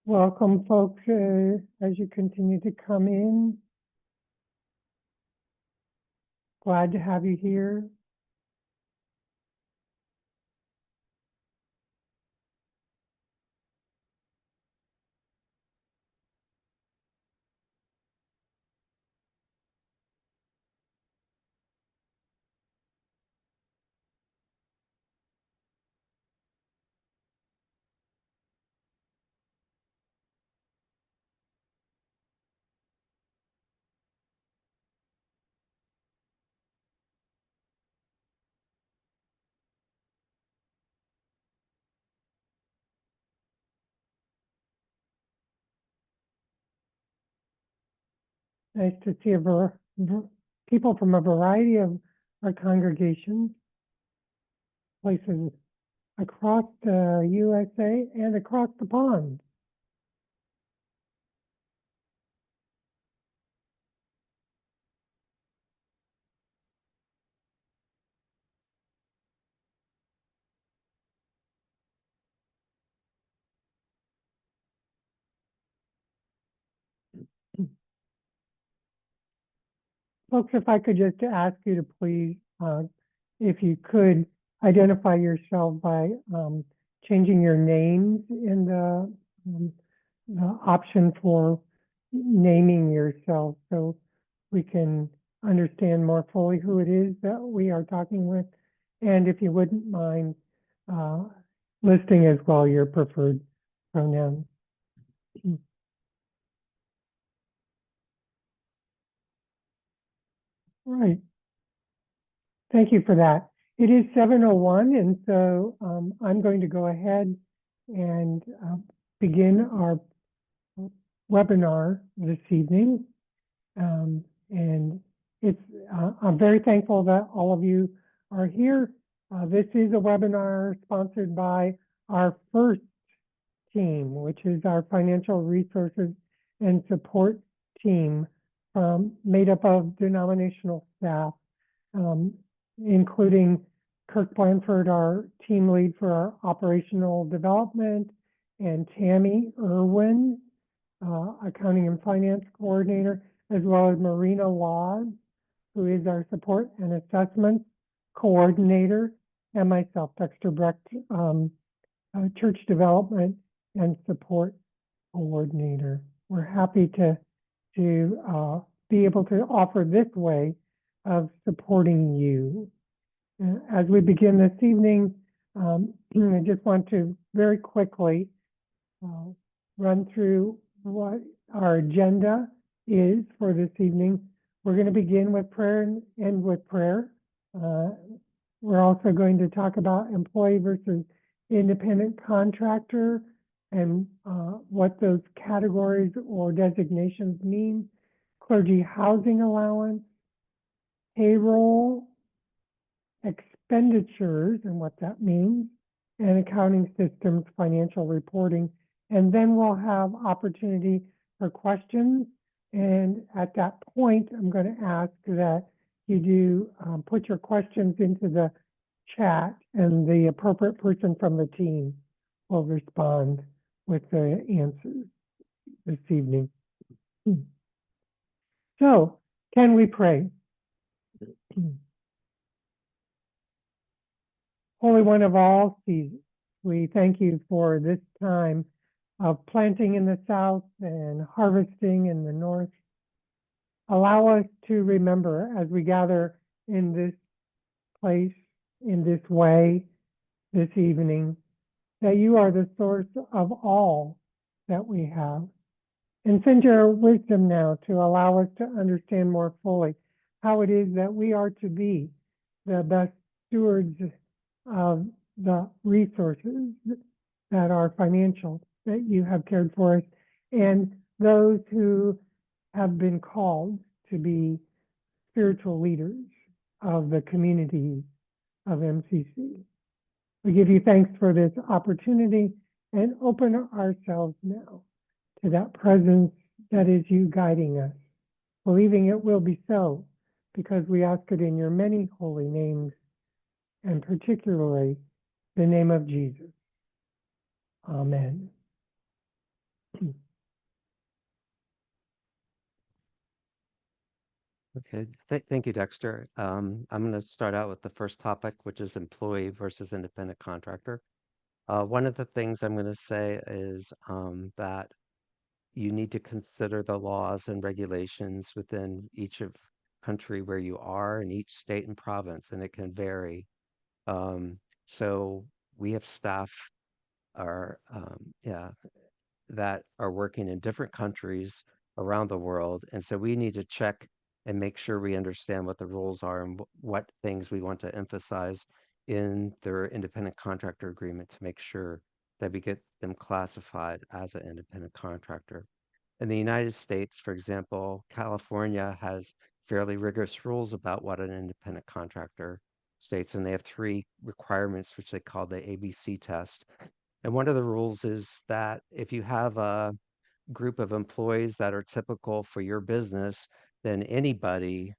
Welcome, folks, as you continue to come in. Glad to have you here. Nice to see people from a variety of our congregations, places across the USA and across the pond. Folks, if I could just ask you to please, if you could identify yourself by changing your names in the option for naming yourself, so we can understand more fully who it is that we are talking with. And if you wouldn't mind listing as well your preferred pronoun. Right. Thank you for that. It is 7:01, and so I'm going to go ahead and begin our webinar this evening. And it's I'm very thankful that all of you are here. This is a webinar sponsored by our FiRST team, which is our financial resources and support team, made up of denominational staff, including Kirk Blandford, our team lead for our operational development, and Tammy Erwin, accounting and finance coordinator, as well as Marina Laws, who is our support and assessment coordinator, and myself, Dexter Brecht, church development and support coordinator. We're happy to be able to offer this way of supporting you. As we begin this evening, I just want to very quickly run through what our agenda is for this evening. We're going to begin with prayer and end with prayer. We're also going to talk about employee versus independent contractor and what those categories or designations mean, clergy housing allowance, payroll, expenditures and what that means, and accounting systems, financial reporting. And then we'll have opportunity for questions. And at that point, I'm going to ask that you do put your questions into the chat, and the appropriate person from the team will respond with the answers this evening. So, can we pray? Holy One of all seasons, we thank you for this time of planting in the south and harvesting in the north. Allow us to remember as we gather in this place, in this way, this evening, that you are the source of all that we have. And send your wisdom now to allow us to understand more fully how it is that we are to be the best stewards of the resources that are financial, that you have cared for us, and those who have been called to be spiritual leaders of the community of MCC. We give you thanks for this opportunity and open ourselves now to that presence that is you guiding us, believing it will be so, because we ask it in your many holy names, and particularly the name of Jesus. Amen. Okay, thank you, Dexter. I'm going to start out with the first topic, which is employee versus independent contractor. One of the things I'm going to say is that you need to consider the laws and regulations within each of country where you are in each state and province, and it can vary. So we have staff are yeah that are working in different countries around the world. And so we need to check and make sure we understand what the rules are and what things we want to emphasize in their independent contractor agreement to make sure that we get them classified as an independent contractor. In the United States, for example, California has fairly rigorous rules about what an independent contractor states, and they have three requirements, which they call the ABC test. And one of the rules is that if you have a group of employees that are typical for your business, then anybody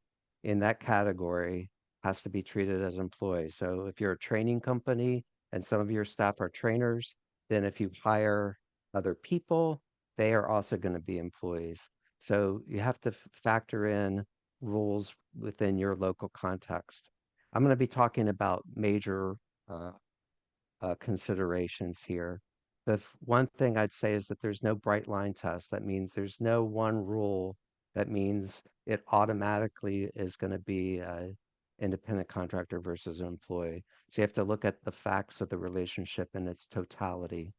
in that category has to be treated as employees. So if you're a training company and some of your staff are trainers, then if you hire other people, they are also going to be employees. So you have to factor in rules within your local context. I'm going to be talking about major uh, considerations here. The one thing I'd say is that there's no bright line test. That means there's no one rule that means it automatically is going to be a independent contractor versus an employee. So you have to look at the facts of the relationship in its totality.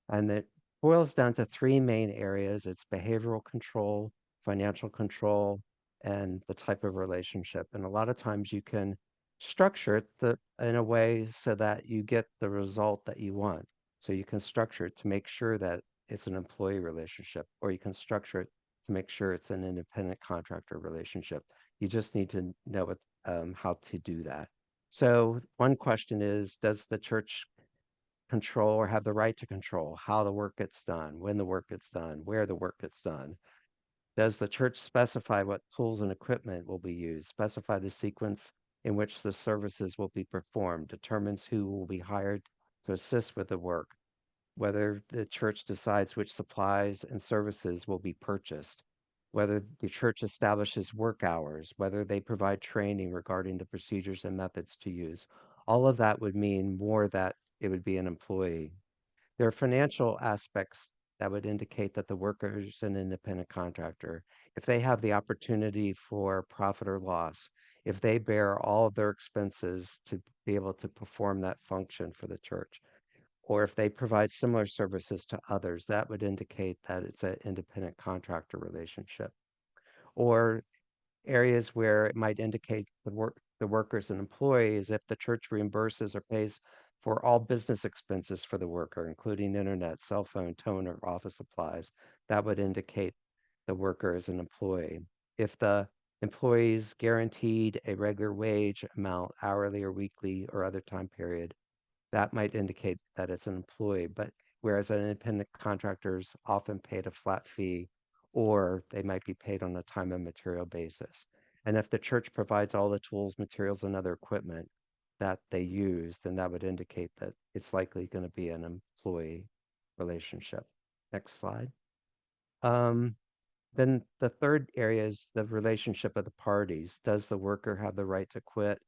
And it boils down to three main areas. It's behavioral control, financial control, and the type of relationship. And a lot of times you can structure it in a way so that you get the result that you want. So you can structure it to make sure that it's an employee relationship, or you can structure it to make sure it's an independent contractor relationship. You just need to know how to do that. So one question is, does the church control or have the right to control how the work gets done, when the work gets done, where the work gets done? Does the church specify what tools and equipment will be used, specify the sequence in which the services will be performed, determines who will be hired to assist with the work, whether the church decides which supplies and services will be purchased, whether the church establishes work hours, whether they provide training regarding the procedures and methods to use? All of that would mean more that it would be an employee. There are financial aspects that would indicate that the worker is an independent contractor. If they have the opportunity for profit or loss, if they bear all of their expenses to be able to perform that function for the church, or if they provide similar services to others, that would indicate that it's an independent contractor relationship. Or areas where it might indicate the workers and employees if the church reimburses or pays for all business expenses for the worker, including internet, cell phone, toner, office supplies. That would indicate the worker is an employee. If the employees guaranteed a regular wage amount, hourly or weekly or other time period, that might indicate that it's an employee. But whereas an independent contractor is often paid a flat fee, or they might be paid on a time and material basis. And if the church provides all the tools, materials, and other equipment that they use, then that would indicate that it's likely going to be an employee relationship. Next slide. Um, then the third area is the relationship of the parties. Does the worker have the right to quit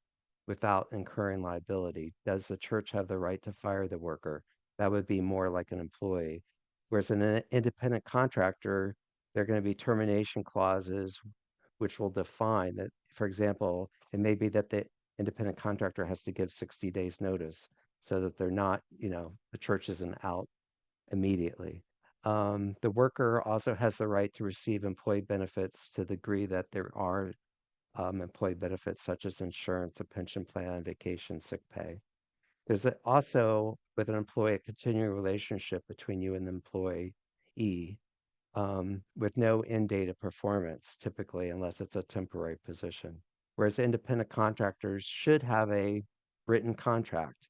without incurring liability? Does the church have the right to fire the worker? That would be more like an employee. Whereas an independent contractor, there are going to be termination clauses which will define that, for example, it may be that the independent contractor has to give 60 days notice so that they're not, the church isn't out immediately. The worker also has the right to receive employee benefits to the degree that there are employee benefits such as insurance, a pension plan, vacation, sick pay. There's also, with an employee, a continuing relationship between you and the employee, with no end date of performance, typically, unless it's a temporary position. Whereas independent contractors should have a written contract,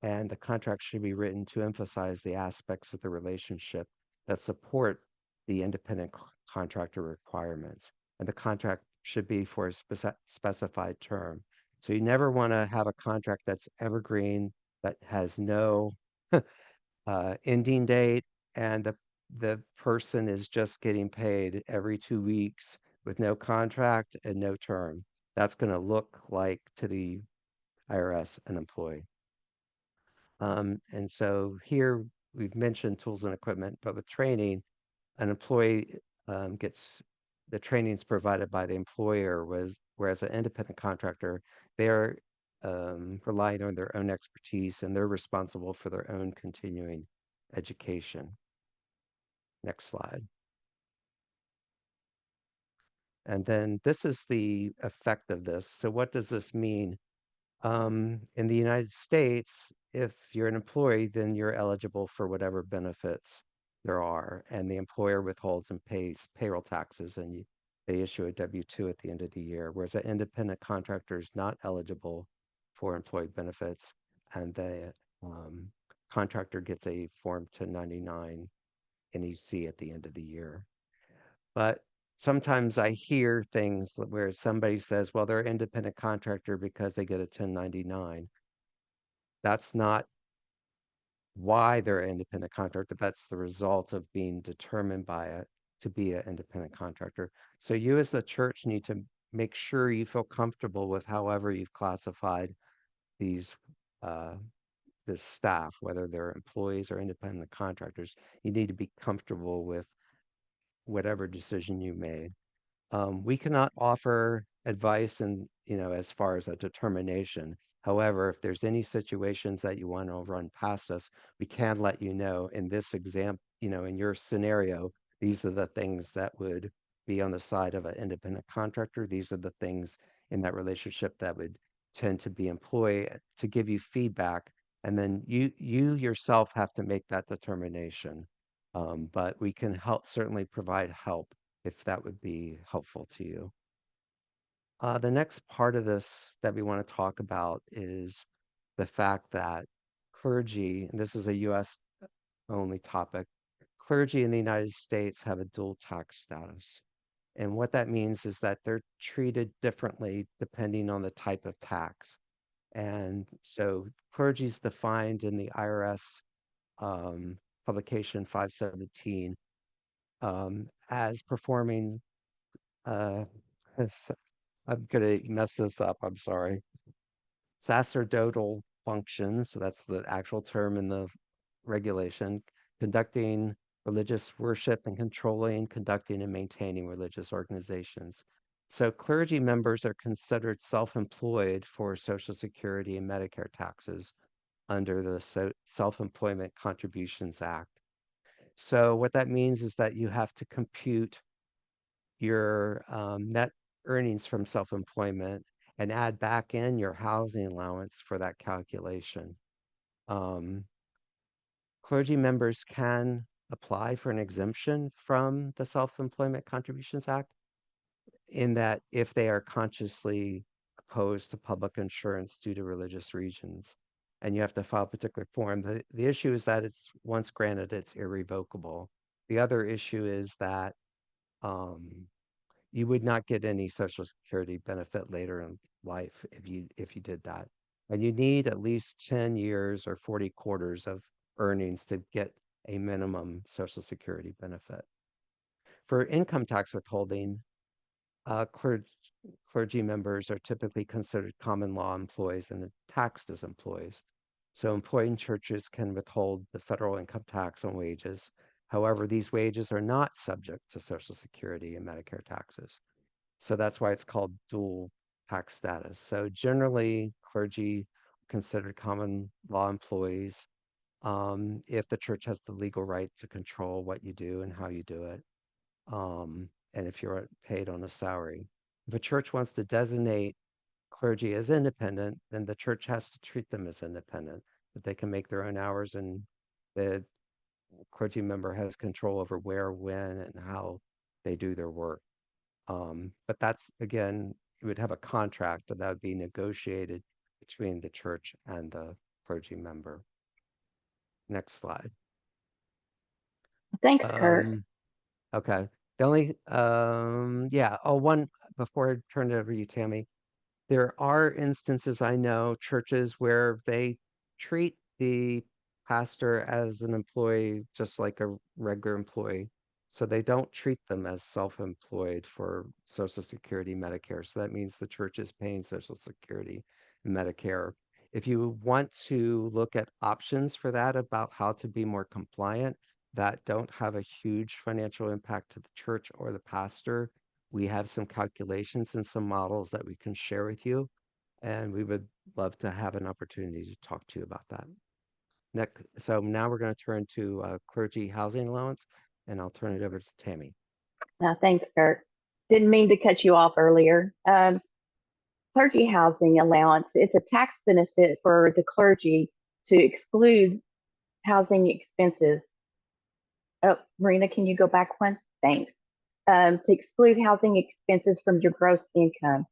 and the contract should be written to emphasize the aspects of the relationship that support the independent contractor requirements. And the contract should be for a specified term. So you never want to have a contract that's evergreen, that has no ending date, and the person is just getting paid every 2 weeks with no contract and no term. That's going to look like to the IRS an employee. And so here we've mentioned tools and equipment, but with training, an employee gets the trainings provided by the employer, whereas an independent contractor, they're relying on their own expertise and they're responsible for their own continuing education. Next slide. And then this is the effect of this. So what does this mean? In the United States, if you're an employee, then you're eligible for whatever benefits there are, and the employer withholds and pays payroll taxes, and they issue a W-2 at the end of the year, whereas an independent contractor is not eligible for employee benefits, and the contractor gets a Form 1099 NEC at the end of the year. But sometimes I hear things where somebody says, well, they're an independent contractor because they get a 1099. That's not why they're an independent contractor. That's the result of being determined by it to be an independent contractor. So you as the church need to make sure you feel comfortable with however you've classified these this staff, whether they're employees or independent contractors. You need to be comfortable with whatever decision you made. We cannot offer advice and, as far as a determination. However, if there's any situations that you want to run past us, we can let you know in this example, in your scenario, these are the things that would be on the side of an independent contractor. These are the things in that relationship that would tend to be employee to give you feedback. And then you yourself have to make that determination. But we can certainly provide help if that would be helpful to you. The next part of this that we want to talk about is the fact that clergy, and this is a US only topic, clergy in the United States have a dual tax status. And what that means is that they're treated differently depending on the type of tax. And so clergy is defined in the IRS publication 517 as performing uh, I'm gonna mess this up, I'm sorry. Sacerdotal functions, so that's the actual term in the regulation, conducting religious worship and conducting and maintaining religious organizations. So clergy members are considered self-employed for Social Security and Medicare taxes under the Self-Employment Contributions Act. So what that means is that you have to compute your net earnings from self-employment and add back in your housing allowance for that calculation. Clergy members can apply for an exemption from the Self-Employment Contributions Act in that if they are consciously opposed to public insurance due to religious reasons, and you have to file a particular form. The issue is that it's once granted, it's irrevocable. The other issue is that you would not get any Social Security benefit later in life if you did that. And you need at least 10 years or 40 quarters of earnings to get a minimum Social Security benefit. For income tax withholding, clergy members are typically considered common law employees and taxed as employees. So employing churches can withhold the federal income tax on wages. However, these wages are not subject to Social Security and Medicare taxes. So that's why it's called dual tax status. So generally, clergy considered common law employees if the church has the legal right to control what you do and how you do it, and if you're paid on a salary. If a church wants to designate clergy as independent, then the church has to treat them as independent, that they can make their own hours and the clergy member has control over where, when, and how they do their work. But that's, again, you would have a contract that would be negotiated between the church and the clergy member. Next slide. Thanks, Kirk. Okay. The only, yeah. Oh, one, before I turn it over to you, Tammy, there are instances I know churches where they treat the pastor as an employee, just like a regular employee. So they don't treat them as self-employed for Social Security, Medicare. So that means the church is paying Social Security and Medicare. If you want to look at options for that about how to be more compliant that don't have a huge financial impact to the church or the pastor, we have some calculations and some models that we can share with you. And we would love to have an opportunity to talk to you about that. Next, so now we're going to turn to clergy housing allowance, and I'll turn it over to Tammy. Thanks, Kirk. Didn't mean to cut you off earlier. Clergy housing allowance, it's a tax benefit for the clergy to exclude housing expenses. Oh, Marina, can you go back one? Thanks. To exclude housing expenses from your gross income.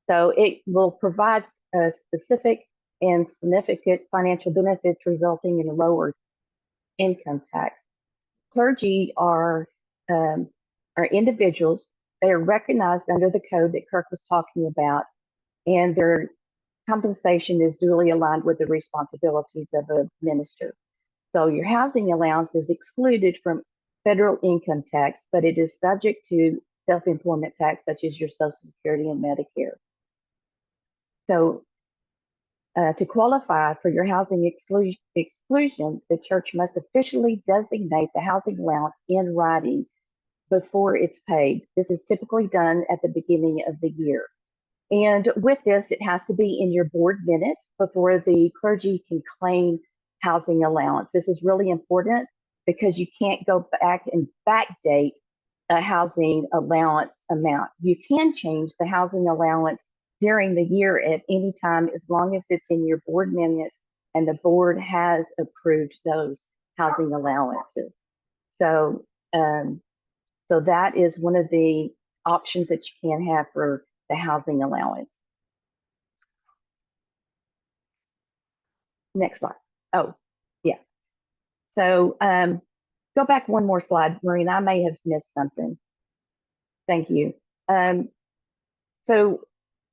So it will provide specific and significant financial benefits resulting in a lower income tax. Clergy are individuals. They are recognized under the code that Kirk was talking about, and their compensation is duly aligned with the responsibilities of a minister. So your housing allowance is excluded from federal income tax, but it is subject to self-employment tax, such as your Social Security and Medicare. So to qualify for your housing exclusion, the church must officially designate the housing allowance in writing before it's paid. This is typically done at the beginning of the year. And with this, it has to be in your board minutes before the clergy can claim housing allowance. This is really important because you can't go back and backdate a housing allowance amount. You can change the housing allowance during the year at any time as long as it's in your board minutes and the board has approved those housing allowances. So, so that is one of the options that you can have for the housing allowance. Next slide. Oh, yeah. So go back one more slide, Marina. I may have missed something. Thank you. So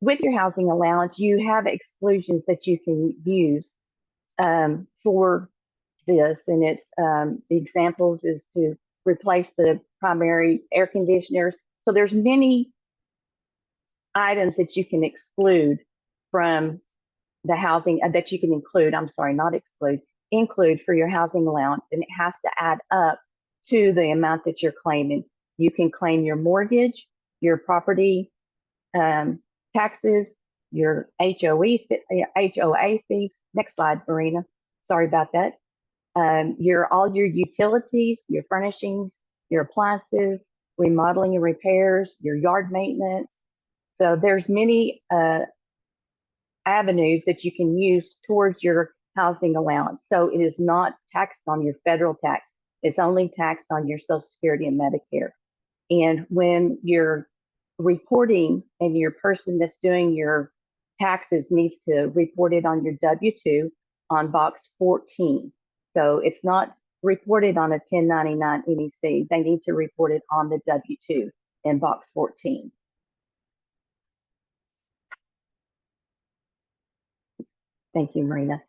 with your housing allowance, you have exclusions that you can use for this, and it's the examples is to replace the primary air conditioners. So there's many items that you can exclude from the housing that you can include. I'm sorry, not exclude, include for your housing allowance, and it has to add up to the amount that you're claiming. You can claim your mortgage, your property taxes, your HOA fees. Next slide, Marina. Sorry about that. All your utilities, your furnishings, your appliances, remodeling and repairs, your yard maintenance. So there's many avenues that you can use towards your housing allowance. So it is not taxed on your federal tax. It's only taxed on your Social Security and Medicare. And when you're reporting and your person that's doing your taxes needs to report it on your W-2 on box 14. So it's not reported on a 1099 NEC. They need to report it on the W-2 in box 14. Thank you, Marina.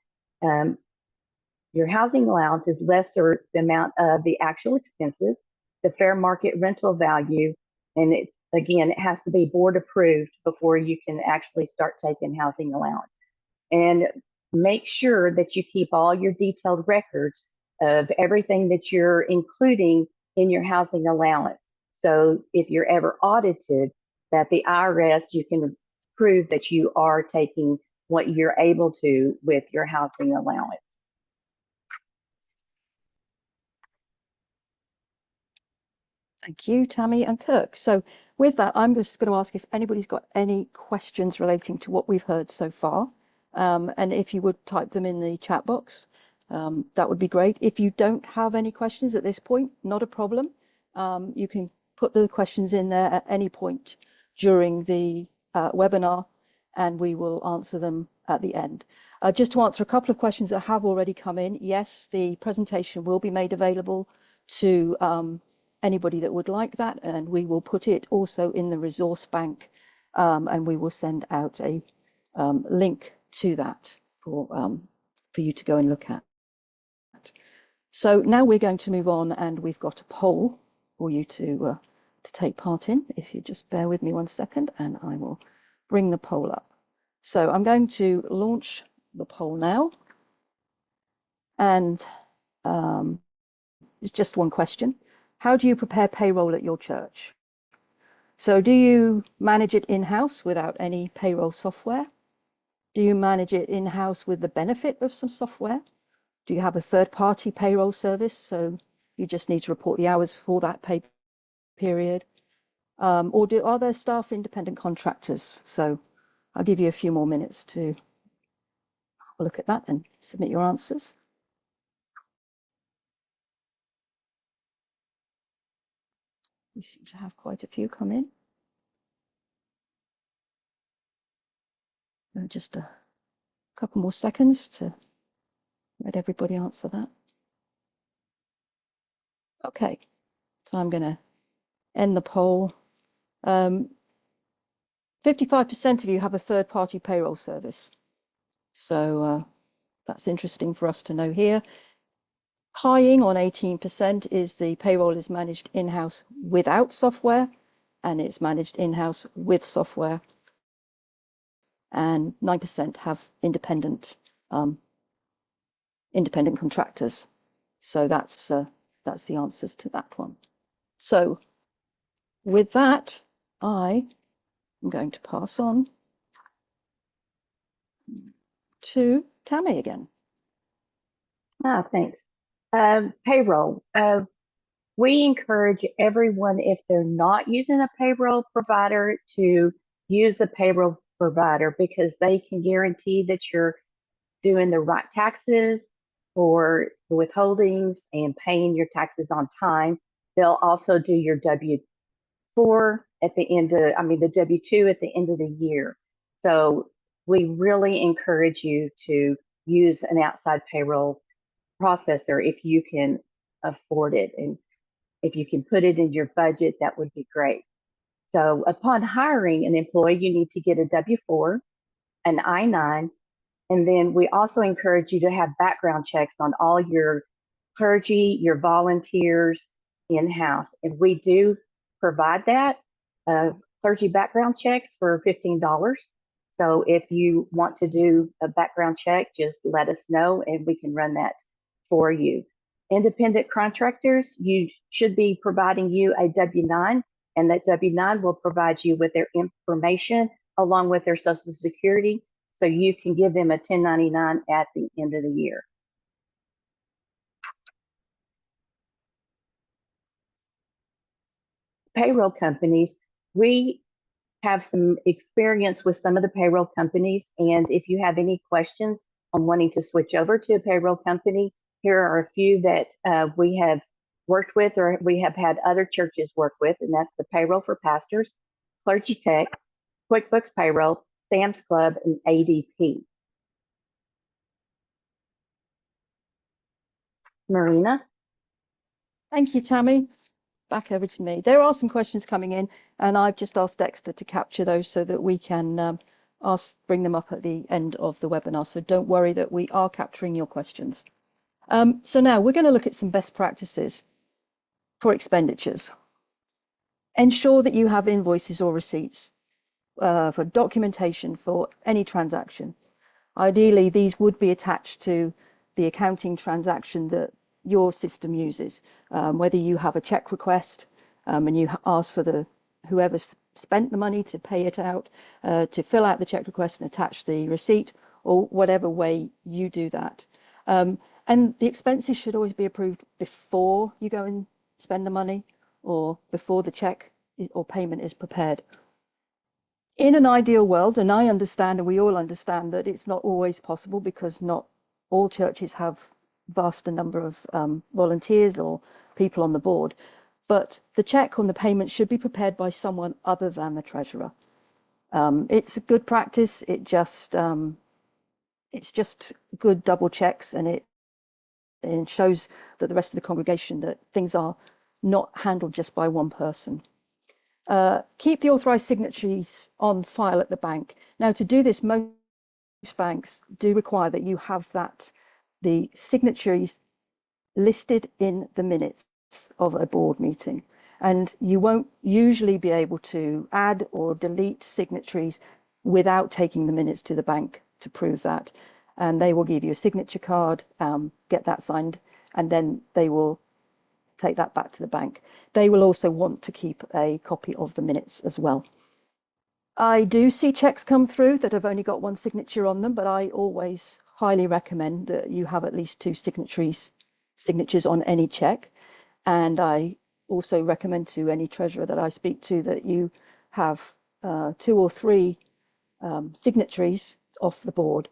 Your housing allowance is lesser the amount of the actual expenses, the fair market rental value, and it has to be board approved before you can actually start taking housing allowance. And make sure that you keep all your detailed records of everything that you're including in your housing allowance. So if you're ever audited, that the IRS, you can prove that you are taking what you're able to with your housing allowance. Thank you, Tammy and Kirk. So with that, I'm just going to ask if anybody's got any questions relating to what we've heard so far. And if you would type them in the chat box, that would be great. If you don't have any questions at this point, not a problem. You can put the questions in there at any point during the webinar, and we will answer them at the end. Just to answer a couple of questions that have already come in, yes, the presentation will be made available to anybody that would like that, and we will put it also in the resource bank, and we will send out a link to that for you to go and look at. So now we're going to move on, and we've got a poll for you to take part in. If you just bear with me 1 second, and I will bring the poll up. So I'm going to launch the poll now, and it's just one question. How do you prepare payroll at your church? So do you manage it in-house without any payroll software? Do you manage it in-house with the benefit of some software? Do you have a third-party payroll service, so you just need to report the hours for that pay period? Or are there staff independent contractors? So I'll give you a few more minutes to have a look at that and submit your answers. We seem to have quite a few come in. Just a couple more seconds to let everybody answer that. Okay, so I'm going to end the poll. 55% of you have a third-party payroll service. So that's interesting for us to know here. Tying on 18% is the payroll is managed in-house without software, and it's managed in-house with software. And 9% have independent contractors. So that's the answers to that one. So with that, I am going to pass on to Tammy again. Thanks. Payroll. We encourage everyone, if they're not using a payroll provider, to use a payroll provider, because they can guarantee that you're doing the right taxes for withholdings and paying your taxes on time. They'll also do your W-4 at the end of, the W-2 at the end of the year. So we really encourage you to use an outside payroll processor if you can afford it. And if you can put it in your budget, that would be great. So upon hiring an employee, you need to get a W-4, an I-9, and then we also encourage you to have background checks on all your clergy, your volunteers in-house. And we do provide that, clergy background checks for $15. So if you want to do a background check, just let us know and we can run that for you. Independent contractors, you should be providing you a W-9, and that W-9 will provide you with their information along with their Social Security, so you can give them a 1099 at the end of the year. Payroll companies, we have some experience with some of the payroll companies, and if you have any questions on wanting to switch over to a payroll company, here are a few that we have worked with or we have had other churches work with, and that's the Payroll for Pastors, Clergy Tech, QuickBooks Payroll, Sam's Club, and ADP. Marina? Thank you, Tammy. Back over to me. There are some questions coming in, and I've just asked Dexter to capture those so that we can bring them up at the end of the webinar. So don't worry that we are capturing your questions. So now we're going to look at some best practices for expenditures. Ensure that you have invoices or receipts for documentation for any transaction. Ideally, these would be attached to the accounting transaction that your system uses, whether you have a check request and you ask for whoever spent the money to pay it out, to fill out the check request and attach the receipt, or whatever way you do that. And the expenses should always be approved before you go and spend the money, or before the check or payment is prepared. In an ideal world, and I understand, and we all understand, that it's not always possible because not all churches have vast number of volunteers or people on the board, but the check on the payment should be prepared by someone other than the treasurer. It's a good practice. It's just good double checks, and it shows that the rest of the congregation that things are not handled just by one person. Keep the authorized signatories on file at the bank. Now, to do this, most banks do require that you have the signatories listed in the minutes of a board meeting. And you won't usually be able to add or delete signatories without taking the minutes to the bank to prove that. And they will give you a signature card, get that signed, and then they will take that back to the bank. They will also want to keep a copy of the minutes as well. I do see checks come through that have only got one signature on them, but I always highly recommend that you have at least two signatures on any check. And I also recommend to any treasurer that I speak to that you have 2 or 3 signatories off the board.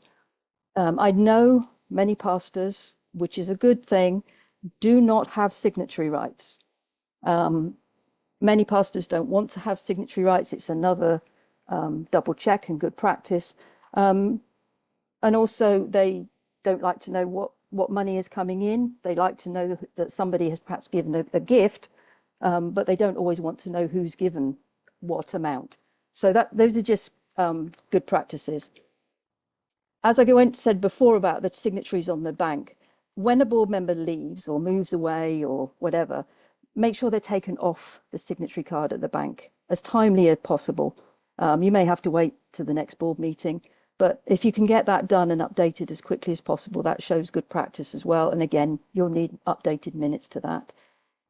I know many pastors, which is a good thing, do not have signatory rights. Many pastors don't want to have signatory rights. It's another double check and good practice. And also they don't like to know what money is coming in. They like to know that somebody has perhaps given a gift, but they don't always want to know who's given what amount. So those are just good practices. As I said before about the signatories on the bank, when a board member leaves or moves away or whatever, make sure they're taken off the signatory card at the bank as timely as possible. You may have to wait to the next board meeting, but if you can get that done and updated as quickly as possible, that shows good practice as well. And again, you'll need updated minutes to that.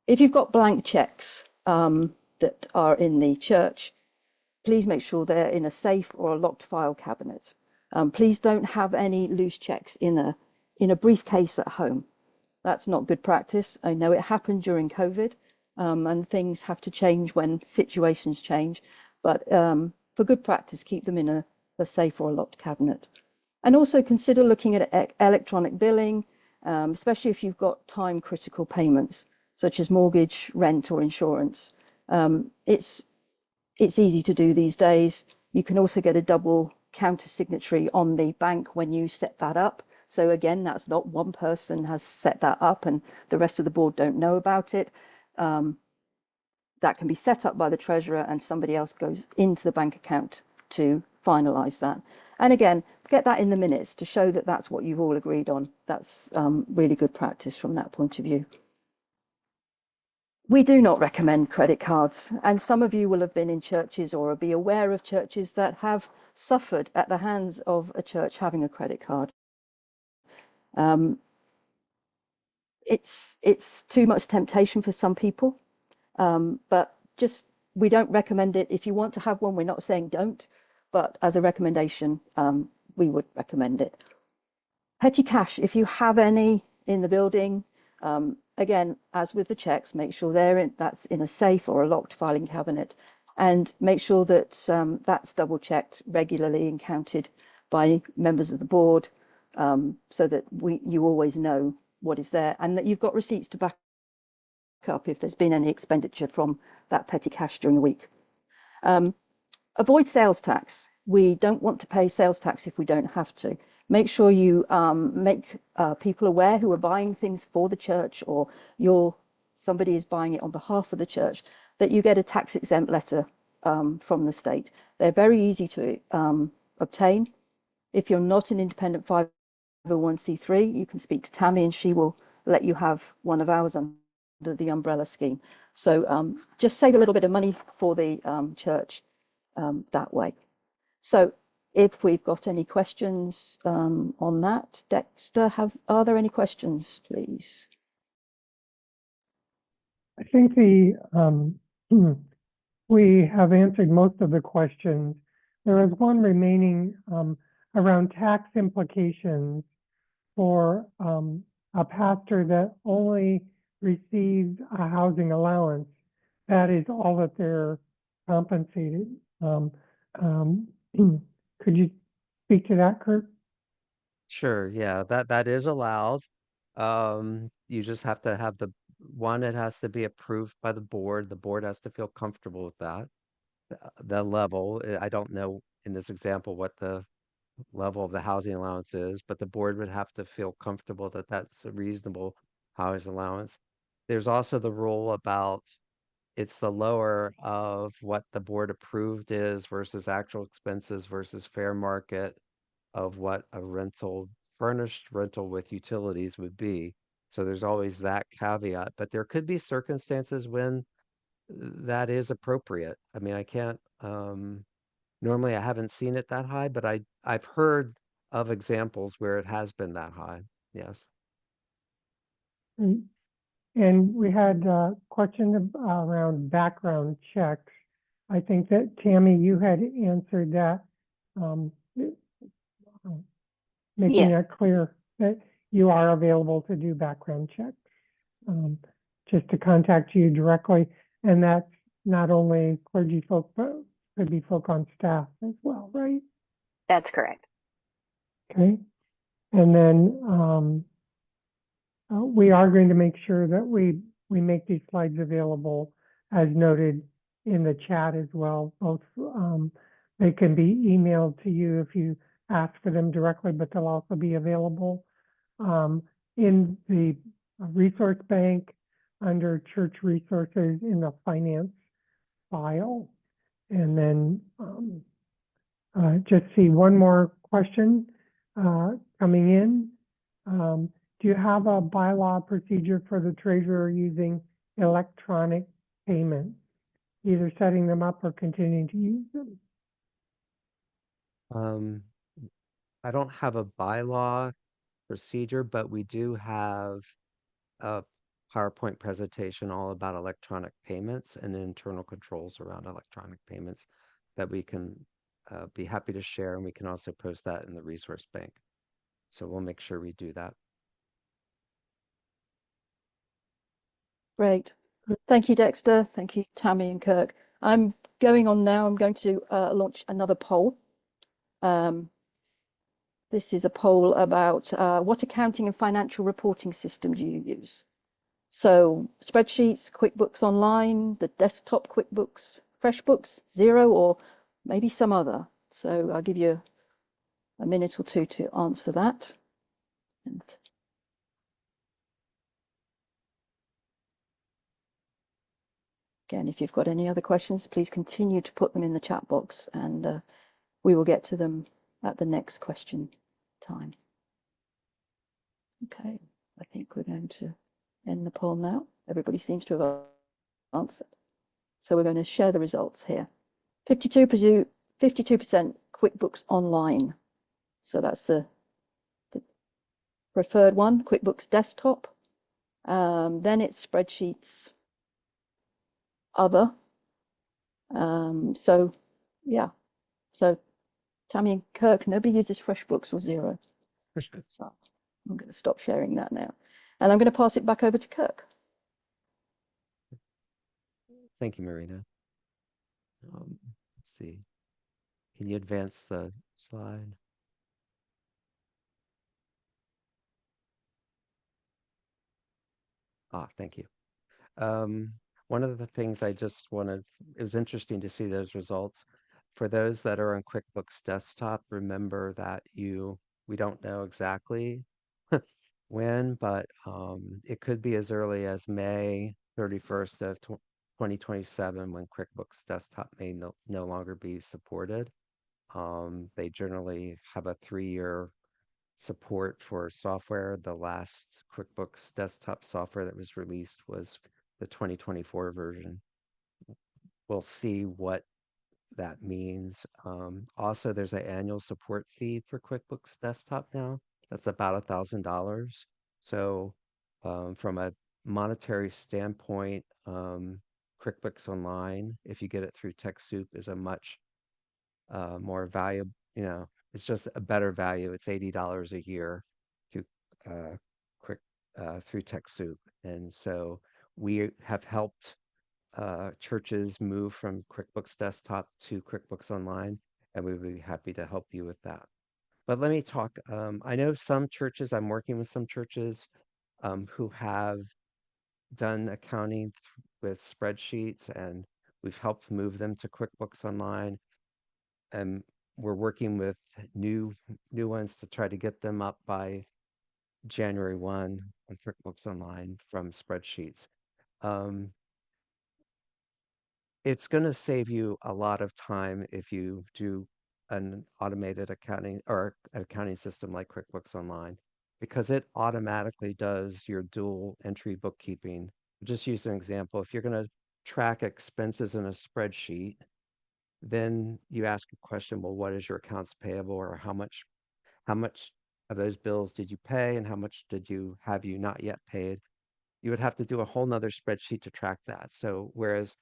If you've got blank checks that are in the church, please make sure they're in a safe or a locked file cabinet. Please don't have any loose checks in a briefcase at home. That's not good practice. I know it happened during COVID, and things have to change when situations change. But for good practice, keep them in a safe or a locked cabinet. And also consider looking at electronic billing, especially if you've got time critical payments, such as mortgage, rent, or insurance. It's easy to do these days. You can also get a double counter signatory on the bank when you set that up. So again, that's not one person has set that up and the rest of the board don't know about it. That can be set up by the treasurer and somebody else goes into the bank account to finalize that. And again, get that in the minutes to show that that's what you've all agreed on. That's really good practice from that point of view. We do not recommend credit cards, and some of you will have been in churches or be aware of churches that have suffered at the hands of a church having a credit card. It's too much temptation for some people, but just we don't recommend it. If you want to have one, we're not saying don't, but as a recommendation, we would recommend it. Petty cash, if you have any in the building, again, as with the checks, make sure that's in a safe or a locked filing cabinet, and make sure that that's double checked regularly and counted by members of the board, so that you always know what is there and that you've got receipts to back up if there's been any expenditure from that petty cash during the week. Avoid sales tax. We don't want to pay sales tax if we don't have to. Make sure you make people aware who are buying things for the church or somebody is buying it on behalf of the church, that you get a tax exempt letter from the state. They're very easy to obtain. If you're not an independent 501c3, you can speak to Tammy and she will let you have one of ours under the umbrella scheme. So just save a little bit of money for the church that way. So if we've got any questions on that, Dexter, are there any questions, please? I think we have answered most of the questions. There is one remaining around tax implications for a pastor that only receives a housing allowance. That is all that they're compensated. Could you speak to that, Kirk? Sure, yeah, that is allowed. You just have to have it has to be approved by the board. The board has to feel comfortable with that. The level, I don't know in this example what the level of the housing allowance is, but the board would have to feel comfortable that that's a reasonable housing allowance. There's also the rule about it's the lower of what the board approved is versus actual expenses versus fair market of what a furnished rental with utilities would be. So there's always that caveat, but there could be circumstances when that is appropriate. I mean, I can't, normally I haven't seen it that high, but I've heard of examples where it has been that high. Yes. And we had a question around background checks. I think that Tammy, you had answered that, making Yes. it clear that you are available to do background checks, just to contact you directly. And that's not only clergy folk, but could be folk on staff as well, right? That's correct. Okay. And then we are going to make sure that we make these slides available as noted in the chat as well. Both they can be emailed to you if you ask for them directly, but they'll also be available in the resource bank under church resources in the finance file. And then just see one more question coming in. Do you have a bylaw procedure for the treasurer using electronic payments, either setting them up or continuing to use them? I don't have a bylaw procedure, but we do have a PowerPoint presentation all about electronic payments and internal controls around electronic payments that we can be happy to share, and we can also post that in the resource bank. So we'll make sure we do that. Great. Thank you, Dexter. Thank you, Tammy and Kirk. I'm going on now. I'm going to launch another poll. This is a poll about what accounting and financial reporting system do you use? So spreadsheets, QuickBooks Online, the desktop QuickBooks, FreshBooks, Xero, or maybe some other. So I'll give you a minute or two to answer that. And again, if you've got any other questions, please continue to put them in the chat box, and we will get to them at the next question time. Okay, I think we're going to end the poll now. Everybody seems to have answered. So we're going to share the results here. 52% QuickBooks Online. So that's the preferred one, QuickBooks Desktop. Then it's Spreadsheets Other. So yeah, so Tammy and Kirk, nobody uses FreshBooks or Xero. So I'm going to stop sharing that now. And I'm going to pass it back over to Kirk. Thank you, Marina. Let's see. Can you advance the slide? Thank you. One of the things I just wanted, it was interesting to see those results. For those that are on QuickBooks Desktop, remember that we don't know exactly when, but it could be as early as May 31st of 2027 when QuickBooks Desktop may no longer be supported. They generally have a 3-year support for software. The last QuickBooks Desktop software that was released was the 2024 version. We'll see what that means. Also, there's an annual support fee for QuickBooks Desktop now. That's about $1,000. So from a monetary standpoint, QuickBooks Online, if you get it through TechSoup, is a much more valuable, it's just a better value. It's $80 a year through through TechSoup. And so we have helped churches move from QuickBooks Desktop to QuickBooks Online, and we would be happy to help you with that. But let me talk, I know some churches, I'm working with some churches who have done accounting with spreadsheets, and we've helped move them to QuickBooks Online. And we're working with new ones to try to get them up by January 1 on QuickBooks Online from spreadsheets. It's going to save you a lot of time if you do an automated accounting or an accounting system like QuickBooks Online. because it automatically does your dual entry bookkeeping. Just use an example. If you're going to track expenses in a spreadsheet, then you ask a question, well, what is your accounts payable, or how much of those bills did you pay and how much have you not yet paid? You would have to do a whole nother spreadsheet to track that. So whereas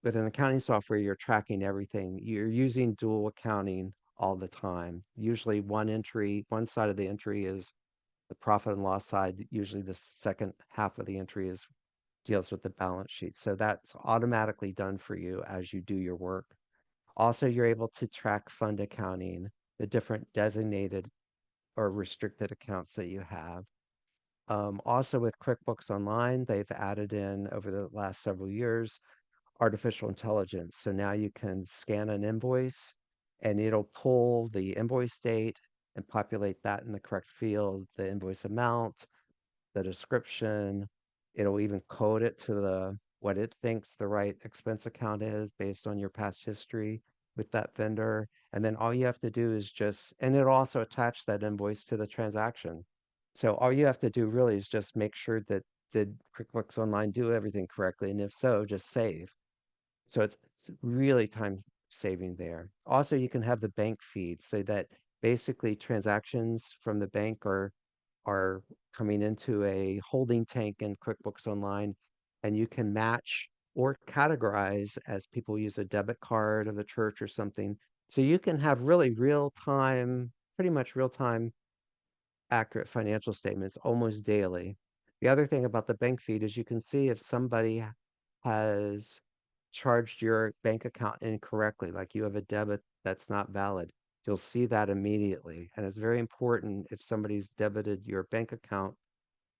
with an accounting software, you're tracking everything, you're using dual accounting all the time. Usually one side of the entry is the profit and loss side. Usually the second half of the entry deals with the balance sheet. So that's automatically done for you as you do your work. Also, you're able to track fund accounting, the different designated or restricted accounts that you have. Also with QuickBooks Online, they've added in over the last several years artificial intelligence. So now you can scan an invoice and it'll pull the invoice date and populate that in the correct field, the invoice amount, the description. It'll even code it to what it thinks the right expense account is based on your past history with that vendor. And then all you have to do is and it'll also attach that invoice to the transaction. So all you have to do really is just make sure that did QuickBooks Online do everything correctly? And if so, just save. So it's really time saving there. Also, you can have the bank feed so that basically transactions from the bank are coming into a holding tank in QuickBooks Online, and you can match or categorize as people use a debit card of the church or something. So you can have really pretty much real time, accurate financial statements almost daily. The other thing about the bank feed is you can see if somebody has charged your bank account incorrectly, like you have a debit that's not valid. You'll see that immediately. And it's very important if somebody's debited your bank account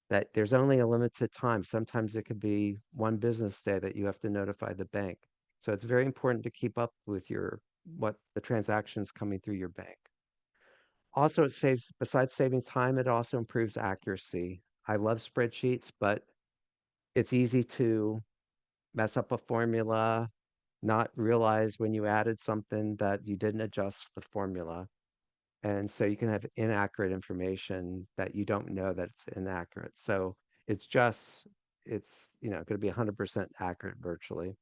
that there's only a limited time. Sometimes it could be one business day that you have to notify the bank. So it's very important to keep up with what the transactions coming through your bank. Also, besides saving time, it also improves accuracy. I love spreadsheets, but it's easy to mess up a formula, not realize when you added something that you didn't adjust the formula. And so you can have inaccurate information that you don't know that it's inaccurate. So it's going to be 100% accurate virtually.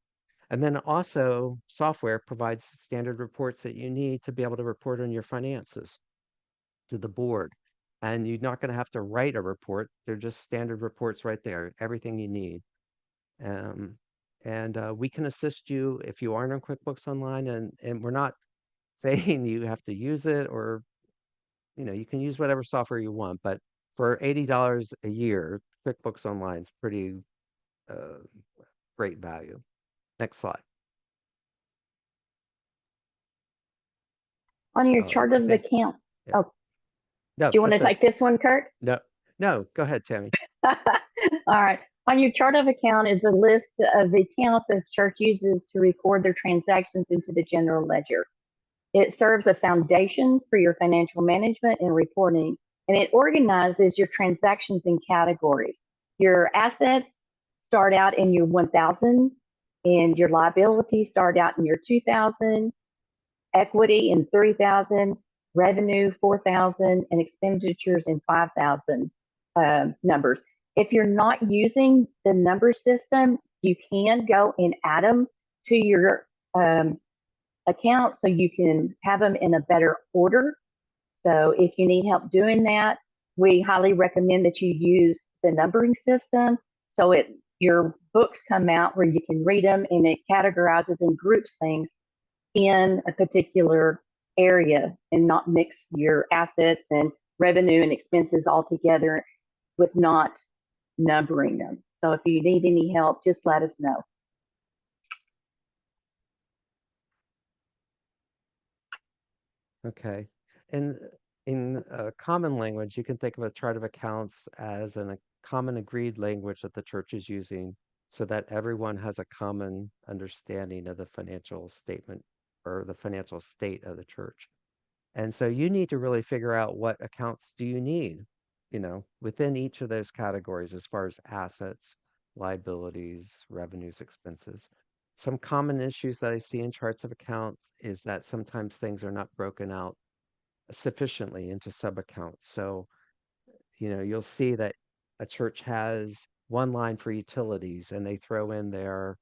And then also software provides standard reports that you need to be able to report on your finances to the board. And you're not going to have to write a report. They're just standard reports right there, everything you need. And we can assist you if you aren't on QuickBooks Online, and we're not saying you have to use it, or you can use whatever software you want, but for $80 a year, QuickBooks Online is pretty great value. Next slide. On your chart of account. Yeah. Oh, No, do you want to take this one, Kurt? No, go ahead, Tammy. All right. On your chart of account is a list of the accounts that the church uses to record their transactions into the general ledger. It serves a foundation for your financial management and reporting, and it organizes your transactions in categories. Your assets start out in your 1,000, and your liabilities start out in your 2,000, equity in 3,000, revenue 4,000, and expenditures in 5,000 numbers. If you're not using the number system, you can go and add them to your account so you can have them in a better order. So if you need help doing that, we highly recommend that you use the numbering system so your books come out where you can read them, and it categorizes and groups things in a particular area and not mix your assets and revenue and expenses all together with not numbering them. So if you need any help, just let us know. Okay. And in common language, you can think of a chart of accounts as a common agreed language that the church is using so that everyone has a common understanding of the financial statement or the financial state of the church. And so you need to really figure out what accounts do you need, within each of those categories as far as assets, liabilities, revenues, expenses. Some common issues that I see in charts of accounts is that sometimes things are not broken out sufficiently into sub-accounts. So, you'll see that a church has one line for utilities and they throw in their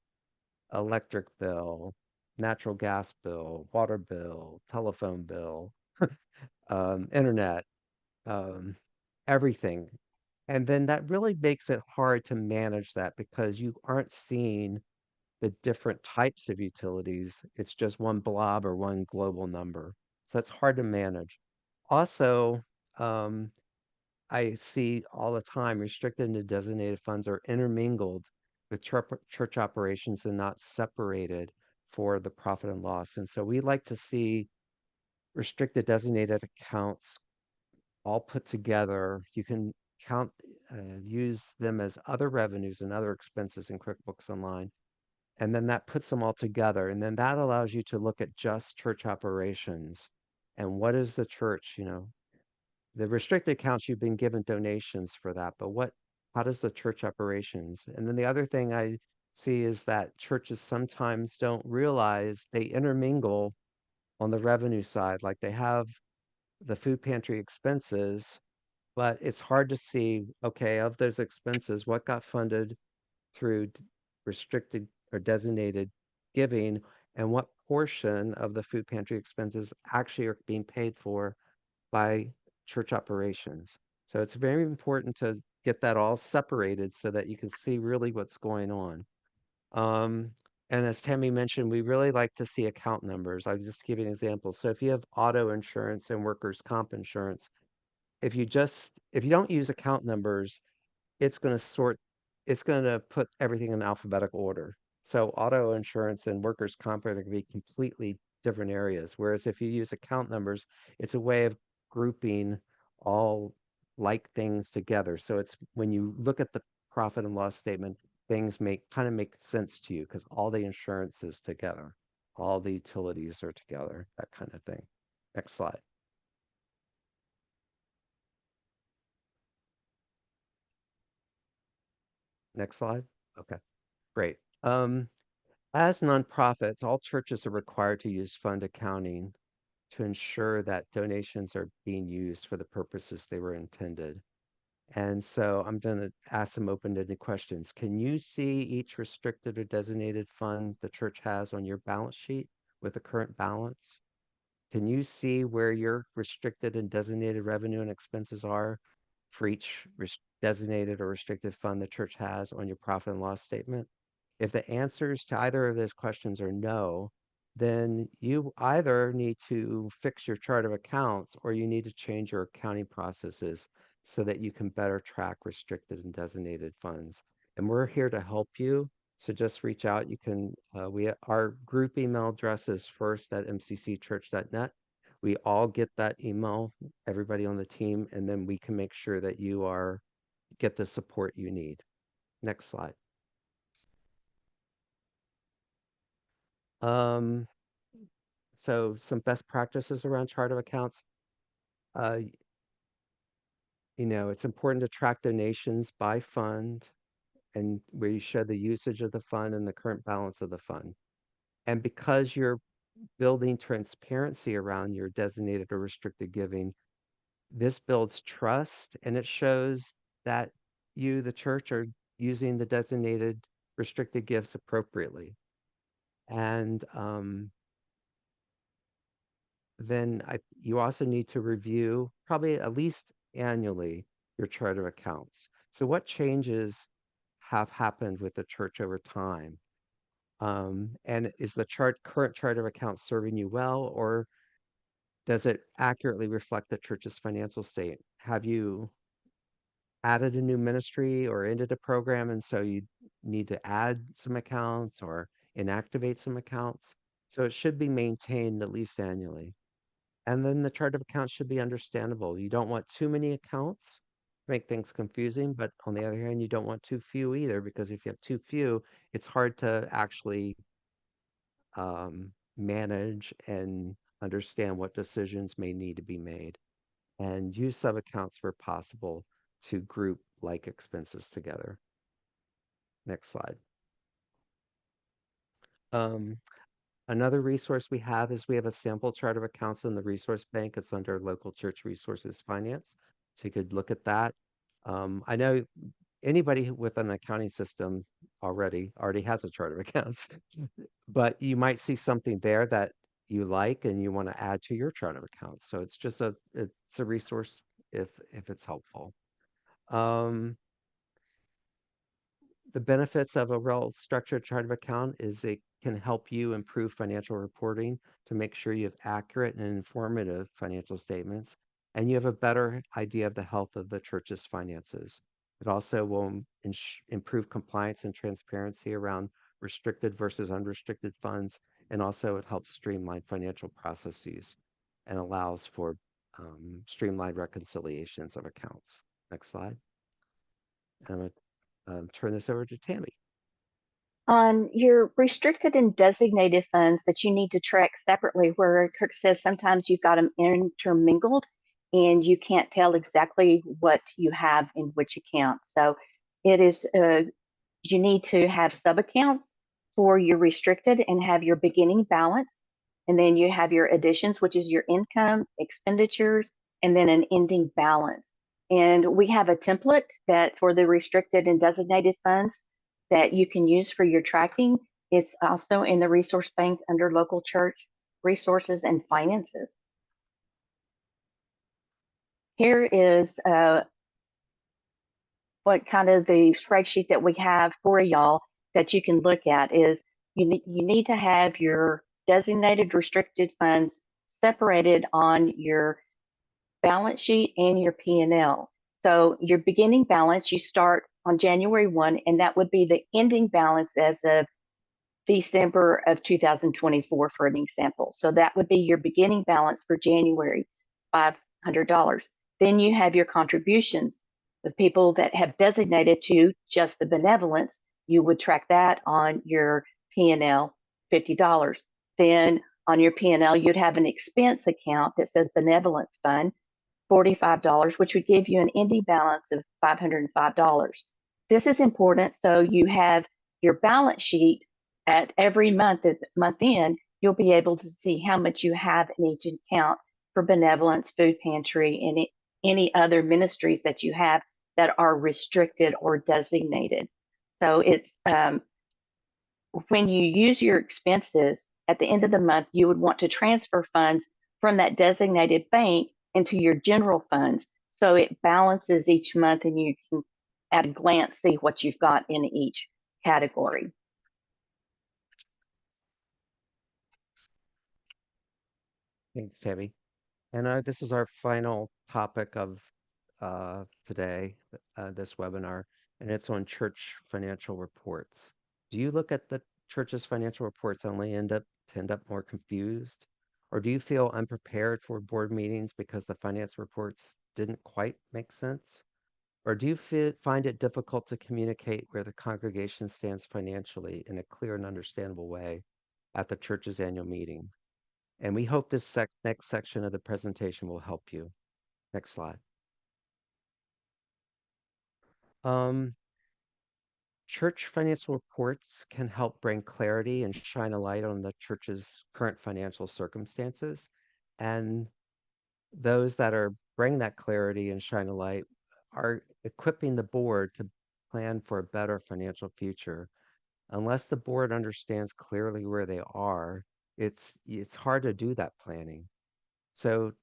electric bill, natural gas bill, water bill, telephone bill, internet, um, everything. And then that really makes it hard to manage that because you aren't seeing the different types of utilities. It's just one blob or one global number. So it's hard to manage. Also, um, I see all the time restricted and designated funds are intermingled with church operations and not separated for the profit and loss. And so we like to see restricted designated accounts all put together. You can count, use them as other revenues and other expenses in QuickBooks Online. And then that puts them all together. And then that allows you to look at just church operations. And what is the church, the restricted accounts, you've been given donations for that, but how does the church operations? And then the other thing I see is that churches sometimes don't realize they intermingle on the revenue side. Like they have the food pantry expenses, but it's hard to see, okay, of those expenses, what got funded through restricted or designated giving, and what portion of the food pantry expenses actually are being paid for by church operations. So it's very important to get that all separated so that you can see really what's going on. And as Tammy mentioned, we really like to see account numbers. I'll just give you an example. So if you have auto insurance and workers' comp insurance, if you don't use account numbers, it's going to it's going to put everything in alphabetical order. So auto insurance and workers' comp are going to be completely different areas. Whereas if you use account numbers, it's a way of grouping all like things together. So it's when you look at the profit and loss statement, things kind of make sense to you because all the insurance is together, all the utilities are together, that kind of thing. Next slide. Next slide. Okay, great. As nonprofits, all churches are required to use fund accounting to ensure that donations are being used for the purposes they were intended. And so I'm going to ask some open-ended questions. Can you see each restricted or designated fund the church has on your balance sheet with the current balance? Can you see where your restricted and designated revenue and expenses are for each designated or restricted fund the church has on your profit and loss statement? If the answers to either of those questions are no, then you either need to fix your chart of accounts or you need to change your accounting processes so that you can better track restricted and designated funds. And we're here to help you. So just reach out. You can, our group email address is first@mccchurch.net. We all get that email, everybody on the team, and then we can make sure that you get the support you need. Next slide. So some best practices around chart of accounts. Uh, it's important to track donations by fund and where you show the usage of the fund and the current balance of the fund. And because you're building transparency around your designated or restricted giving, this builds trust and it shows that you, the church, are using the designated restricted gifts appropriately. And then you also need to review probably at least annually your chart of accounts. So what changes have happened with the church over time? And is the current chart of accounts serving you well, or does it accurately reflect the church's financial state? Have you added a new ministry or ended a program, and so you need to add some accounts or inactivate some accounts? So it should be maintained at least annually. And then the chart of accounts should be understandable. You don't want too many accounts, make things confusing, but on the other hand, you don't want too few either, because if you have too few, it's hard to actually manage and understand what decisions may need to be made. And use sub-accounts where possible to group like expenses together. Next slide. Another resource we have is we have a sample chart of accounts in the resource bank. It's under local church resources finance. So you could look at that. I know anybody with an accounting system already has a chart of accounts, but you might see something there that you like and you want to add to your chart of accounts. So it's a resource if it's helpful. Um, the benefits of a well-structured chart of account is it can help you improve financial reporting to make sure you have accurate and informative financial statements, and you have a better idea of the health of the church's finances. It also will improve compliance and transparency around restricted versus unrestricted funds, and also it helps streamline financial processes and allows for streamlined reconciliations of accounts. Next slide. I'm going to turn this over to Tammy. On your restricted and designated funds that you need to track separately, where Kirk says sometimes you've got them intermingled and you can't tell exactly what you have in which account. So it is, you need to have sub-accounts for your restricted and have your beginning balance. And then you have your additions, which is your income, expenditures, and then an ending balance. And we have a template that for the restricted and designated funds that you can use for your tracking. It's also in the resource bank under local church resources and finances. Here is what kind of the spreadsheet that we have for y'all that you can look at is you need to have your designated restricted funds separated on your balance sheet and your P&L. So your beginning balance, you start on January 1, and that would be the ending balance as of December of 2024, for an example. So that would be your beginning balance for January, $500. Then you have your contributions. The people that have designated to just the benevolence, you would track that on your P&L, $50. Then on your P&L, you'd have an expense account that says benevolence fund, $45, which would give you an ending balance of $505. This is important so you have your balance sheet at every month, at month end, you'll be able to see how much you have in each account for benevolence, food pantry, and any other ministries that you have that are restricted or designated. So it's when you use your expenses at the end of the month, you would want to transfer funds from that designated bank into your general funds. So it balances each month and you can at a glance see what you've got in each category. Thanks, Tammy. And this is our final topic of today, this webinar, and it's on church financial reports. Do you look at the church's financial reports only end up more confused? Or do you feel unprepared for board meetings because the finance reports didn't quite make sense? Or do you find it difficult to communicate where the congregation stands financially in a clear and understandable way at the church's annual meeting? And we hope this next section of the presentation will help you. Next slide. Church financial reports can help bring clarity and shine a light on the church's current financial circumstances. And those that are bring that clarity and shine a light are equipping the board to plan for a better financial future. Unless the board understands clearly where they are, it's hard to do that planning. So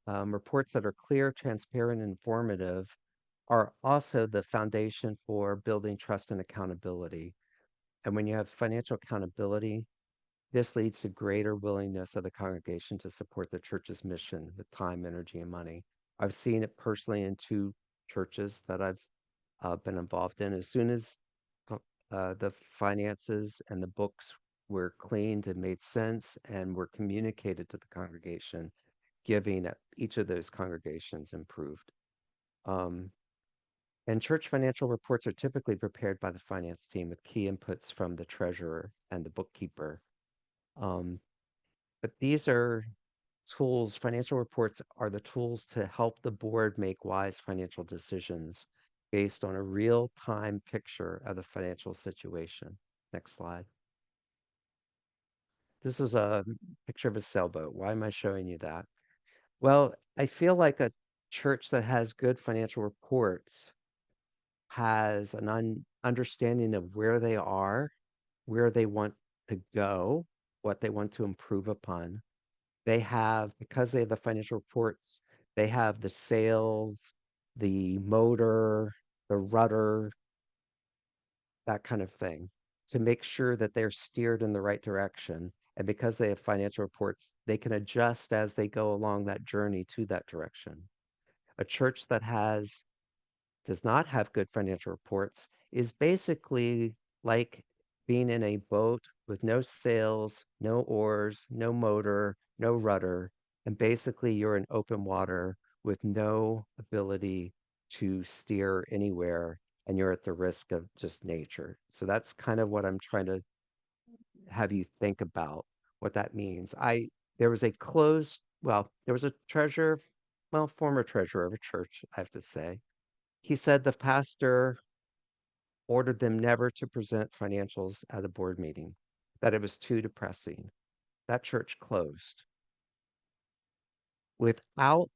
reports that are clear, transparent, and informative are also the foundation for building trust and accountability. And when you have financial accountability, this leads to greater willingness of the congregation to support the church's mission with time, energy, and money. I've seen it personally in 2 churches that I've been involved in. As soon as the finances and the books were cleaned and made sense and were communicated to the congregation, giving at each of those congregations improved. And church financial reports are typically prepared by the finance team with key inputs from the treasurer and the bookkeeper. But these are tools, financial reports are the tools to help the board make wise financial decisions based on a real-time picture of the financial situation. Next slide. This is a picture of a sailboat. Why am I showing you that? Well, I feel like a church that has good financial reports has an understanding of where they are, where they want to go, what they want to improve upon. They have, because they have the financial reports, they have the sails, the motor, the rudder, that kind of thing, to make sure that they're steered in the right direction. And because they have financial reports, they can adjust as they go along that journey to that direction. A church that does not have good financial reports is basically like being in a boat with no sails, no oars, no motor, no rudder, and basically you're in open water with no ability to steer anywhere, and you're at the risk of just nature. So that's kind of what I'm trying to have you think about what that means. There was a treasurer, well, former treasurer of a church, I have to say. He said the pastor ordered them never to present financials at a board meeting, that it was too depressing. That church closed. Without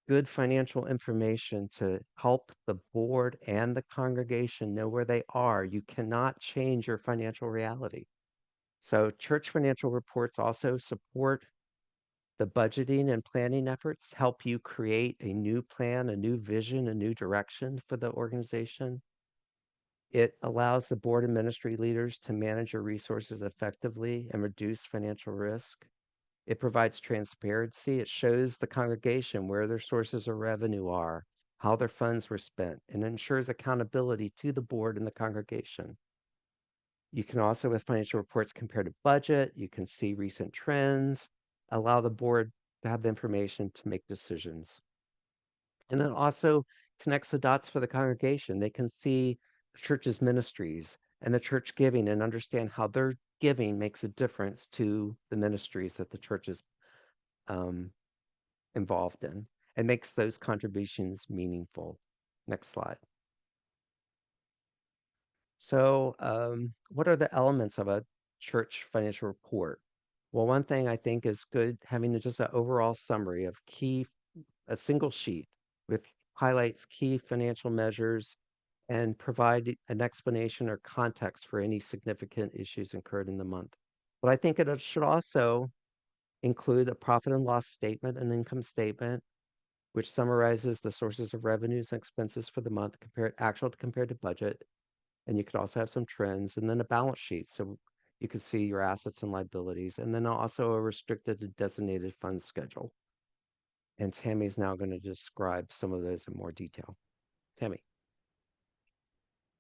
good financial information to help the board and the congregation know where they are, you cannot change your financial reality. So church financial reports also support the budgeting and planning efforts, help you create a new plan, a new vision, a new direction for the organization. It allows the board and ministry leaders to manage your resources effectively and reduce financial risk. It provides transparency. It shows the congregation where their sources of revenue are, how their funds were spent, and ensures accountability to the board and the congregation. You can also, with financial reports, compare to budget. You can see recent trends, allow the board to have the information to make decisions. And it also connects the dots for the congregation. They can see the church's ministries and the church giving and understand how their giving makes a difference to the ministries that the church is involved in, and makes those contributions meaningful. Next slide. So what are the elements of a church financial report? Well, one thing I think is good, having just an overall summary of a single sheet with highlights key financial measures and provide an explanation or context for any significant issues incurred in the month. But I think it should also include a profit and loss statement and income statement, which summarizes the sources of revenues and expenses for the month, compared to budget. And you could also have some trends, and then a balance sheet, so you can see your assets and liabilities, and then also a restricted and designated fund schedule. And Tammy's now going to describe some of those in more detail. Tammy.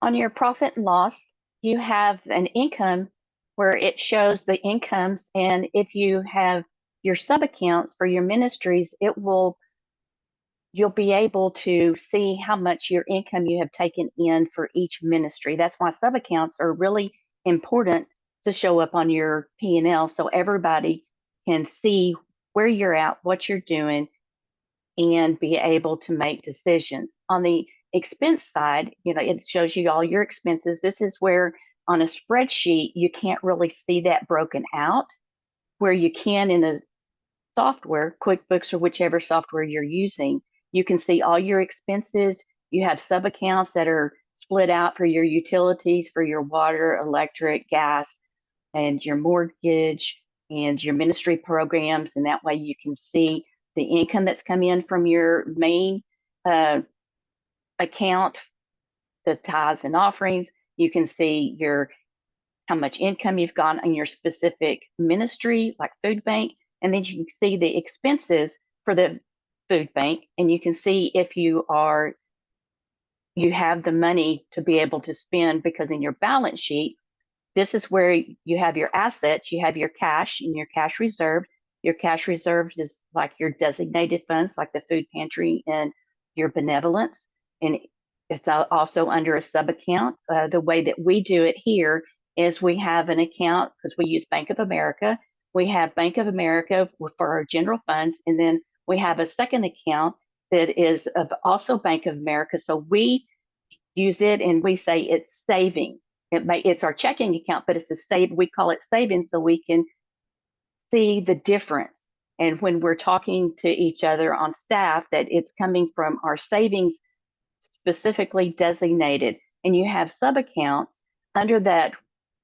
On your profit and loss, you have an income where it shows the incomes, and if you have your sub-accounts for your ministries, you'll be able to see how much your income you have taken in for each ministry. That's why sub-accounts are really important to show up on your P&L, so everybody can see where you're at, what you're doing, and be able to make decisions. On the expense side, it shows you all your expenses. This is where on a spreadsheet, you can't really see that broken out, where you can in a software, QuickBooks or whichever software you're using. You can see all your expenses. You have sub-accounts that are split out for your utilities, for your water, electric, gas, and your mortgage and your ministry programs. And that way you can see the income that's come in from your main account, the tithes and offerings. You can see how much income you've got in your specific ministry, like food bank, and then you can see the expenses for the food bank, and you can see if you have the money to be able to spend, because in your balance sheet, this is where you have your assets, you have your cash and your cash reserve. Your cash reserves is like your designated funds, like the food pantry and your benevolence. And it's also under a sub-account. The way that we do it here is we have an account, because we use Bank of America. We have Bank of America for our general funds, and then we have a second account that is of also Bank of America. So we use it and we say it's savings. It's our checking account, but it's we call it savings, so we can see the difference. And when we're talking to each other on staff, that it's coming from our savings specifically designated, and you have sub-accounts under that,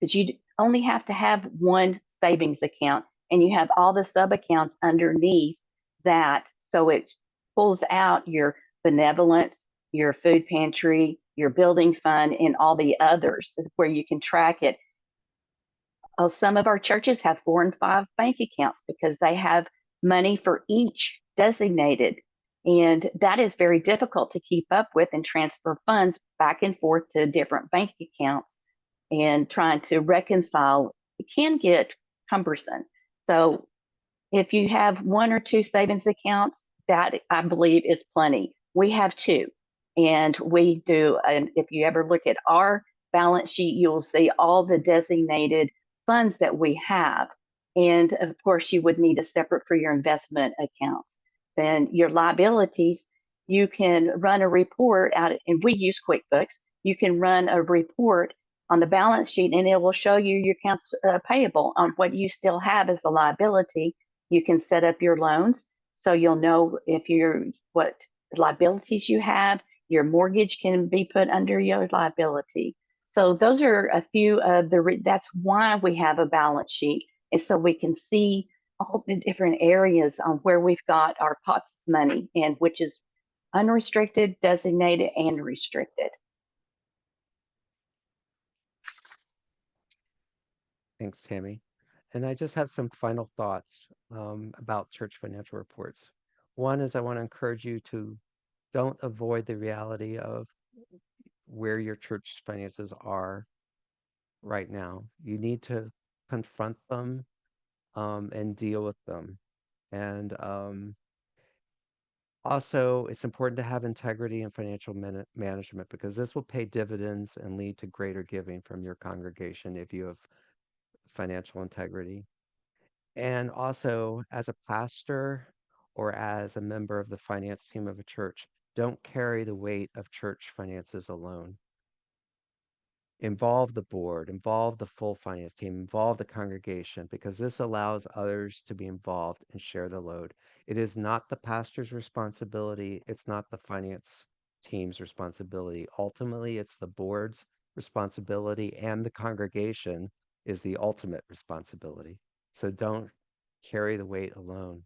but you only have to have one savings account, and you have all the sub-accounts underneath that. So it pulls out your benevolence, your food pantry, your building fund, and all the others where you can track it. Oh, some of our churches have 4 and 5 bank accounts because they have money for each designated. And that is very difficult to keep up with and transfer funds back and forth to different bank accounts, and trying to reconcile it can get cumbersome. So if you have 1 or 2 savings accounts, that I believe is plenty. We have 2, and we do. And if you ever look at our balance sheet, you'll see all the designated funds that we have. And of course, you would need a separate for your investment accounts. Then your liabilities, you can run a report out, and we use QuickBooks. You can run a report on the balance sheet, and it will show you your accounts payable on what you still have as a liability. You can set up your loans, so you'll know if you're what liabilities you have. Your mortgage can be put under your liability. So those are a few of that's why we have a balance sheet, is so we can see all the different areas on where we've got our pots of money, and which is unrestricted, designated, and restricted. Thanks, Tammy. And I just have some final thoughts about church financial reports. One is I want to encourage you to don't avoid the reality of where your church finances are right now. You need to confront them and deal with them. And also, it's important to have integrity in financial management, because this will pay dividends and lead to greater giving from your congregation if you have financial integrity. And also, as a pastor or as a member of the finance team of a church, don't carry the weight of church finances alone. Involve the board, involve the full finance team, involve the congregation, because this allows others to be involved and share the load. It is not the pastor's responsibility. It's not the finance team's responsibility. Ultimately, it's the board's responsibility, and the congregation is the ultimate responsibility. So don't carry the weight alone.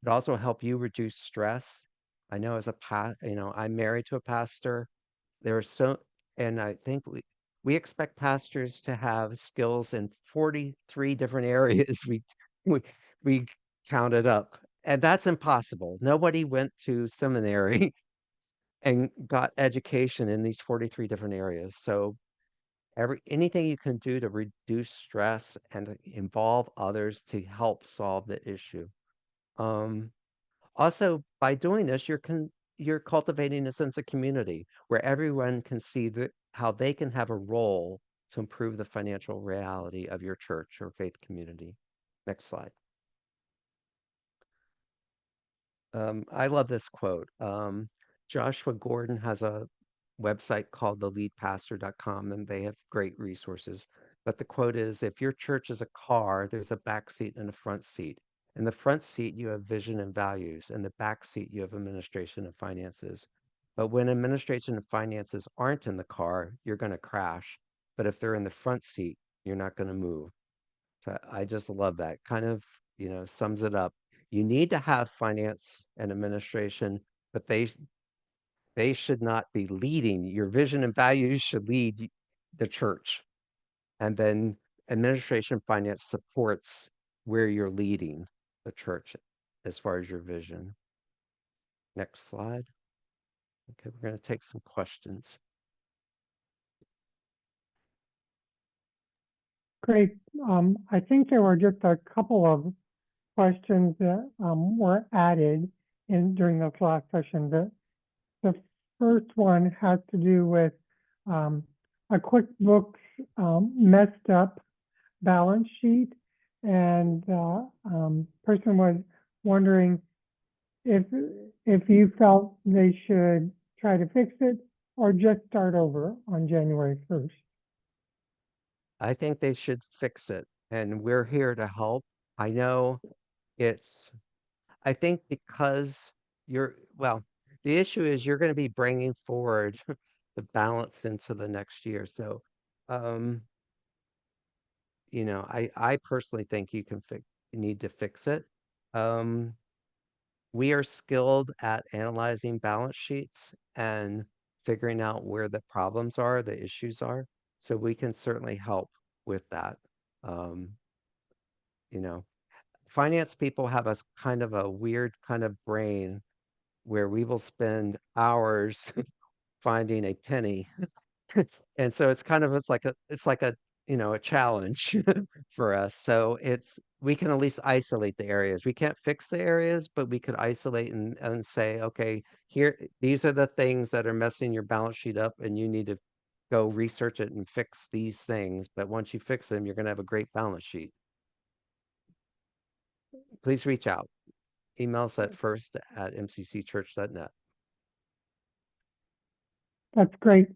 It also help you reduce stress. I know as a I'm married to a pastor. There are and I think we expect pastors to have skills in 43 different areas. We we counted up, and that's impossible. Nobody went to seminary and got education in these 43 different areas. So anything you can do to reduce stress and involve others to help solve the issue. Also, by doing this, you're cultivating a sense of community where everyone can see how they can have a role to improve the financial reality of your church or faith community. Next slide. I love this quote. Joshua Gordon has a website called theleadpastor.com, and they have great resources. But the quote is, if your church is a car, there's a back seat and a front seat. In the front seat, you have vision and values. In the back seat, you have administration and finances. But when administration and finances aren't in the car, you're going to crash. But if they're in the front seat, you're not going to move. So I just love that. Kind of, sums it up. You need to have finance and administration, but they should not be leading. Your vision and values should lead the church. And then administration finance supports where you're leading the church as far as your vision. Next slide. Okay, we're going to take some questions. Great. I think there were just a couple of questions that were added during the last session. The first one has to do with a QuickBooks messed up balance sheet, and person was wondering if you felt they should try to fix it or just start over on January 1st. I think they should fix it, and we're here to help. I know I think because the issue is you're going to be bringing forward the balance into the next year. So, I personally think you need to fix it. We are skilled at analyzing balance sheets and figuring out where the problems are, the issues are. So we can certainly help with that. Um, Finance people have a kind of a weird kind of brain where we will spend hours finding a penny. And so it's like a challenge for us. So we can at least isolate the areas. We can't fix the areas, but we could isolate and say, okay, these are the things that are messing your balance sheet up, and you need to go research it and fix these things. But once you fix them, you're going to have a great balance sheet. Please reach out. Email us at FiRST@mccchurch.net. That's great.